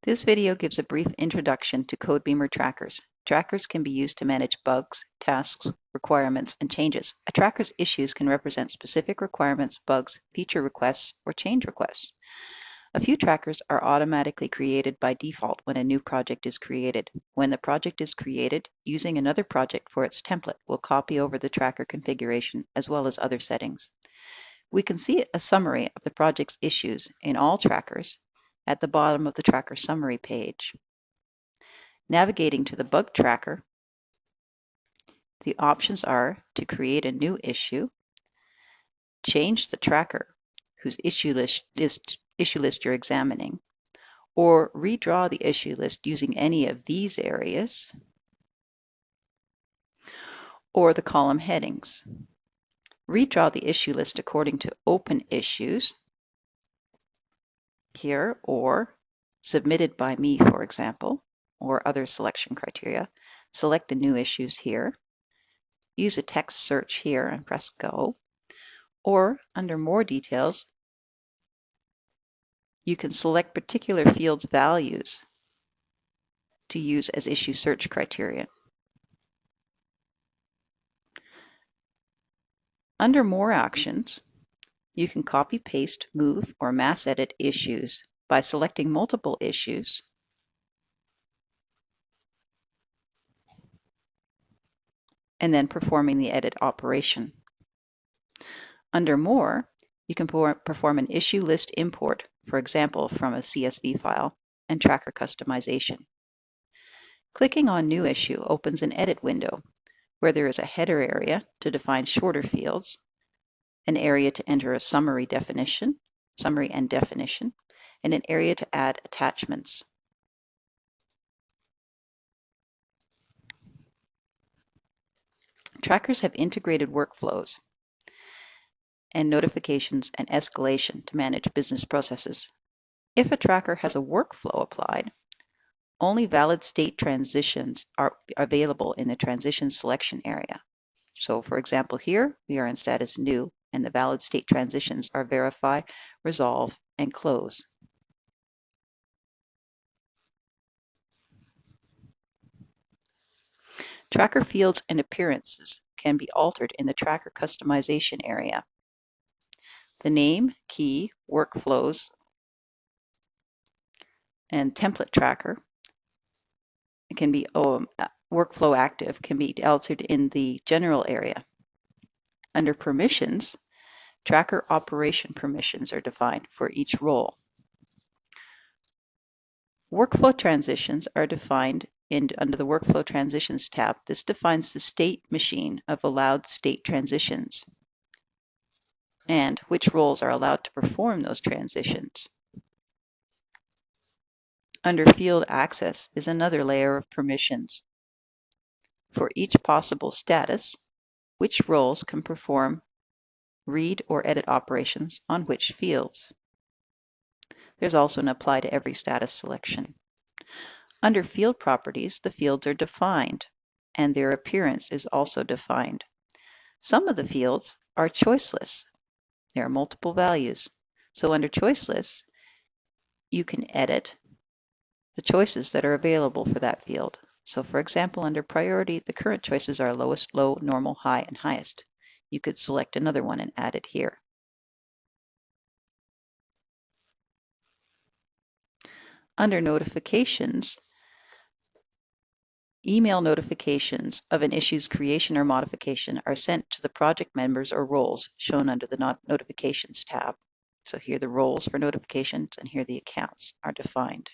This video gives a brief introduction to CodeBeamer trackers. Trackers can be used to manage bugs, tasks, requirements, and changes. A tracker's issues can represent specific requirements, bugs, feature requests, or change requests. A few trackers are automatically created by default when a new project is created. When the project is created, using another project for its template will copy over the tracker configuration as well as other settings. We can see a summary of the project's issues in all trackers at the bottom of the tracker summary page. Navigating to the bug tracker, the options are to create a new issue, change the tracker whose issue list you're examining, or redraw the issue list using any of these areas, or the column headings. Redraw the issue list according to open issues here, or submitted by me, for example, or other selection criteria. Select the new issues here. Use a text search here and press go. Or under more details, you can select particular fields' values to use as issue search criteria. Under more actions, you can copy, paste, move, or mass edit issues by selecting multiple issues and then performing the edit operation. Under more, you can perform an issue list import, for example, from a CSV file, and tracker customization. Clicking on New Issue opens an edit window where there is a header area to define shorter fields, an area to enter a summary and definition, and an area to add attachments. Trackers have integrated workflows and notifications and escalation to manage business processes. If a tracker has a workflow applied, only valid state transitions are available in the transition selection area. So for example, here we are in status new, and the valid state transitions are verify, resolve, and close. Tracker fields and appearances can be altered in the tracker customization area. The name, key, workflows, and template tracker can be workflow active can be altered in the general area. Under permissions, tracker operation permissions are defined for each role. Workflow transitions are defined under the Workflow Transitions tab. This defines the state machine of allowed state transitions and which roles are allowed to perform those transitions. Under Field Access is another layer of permissions. For each possible status, which roles can perform read or edit operations on which fields. There's also an Apply to Every status selection. Under Field Properties, the fields are defined, and their appearance is also defined. Some of the fields are choiceless. There are multiple values. So under Choiceless, you can edit the choices that are available for that field. So for example, under Priority, the current choices are lowest, low, normal, high, and highest. You could select another one and add it here. Under Notifications, email notifications of an issue's creation or modification are sent to the project members or roles shown under the Notifications tab. So here the roles for notifications and here the accounts are defined.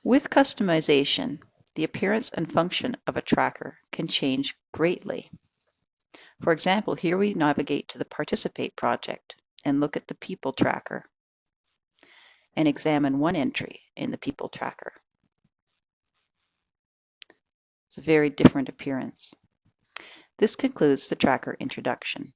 With customization, the appearance and function of a tracker can change greatly. For example, here we navigate to the Participate project and look at the People tracker and examine one entry in the People tracker. It's a very different appearance. This concludes the tracker introduction.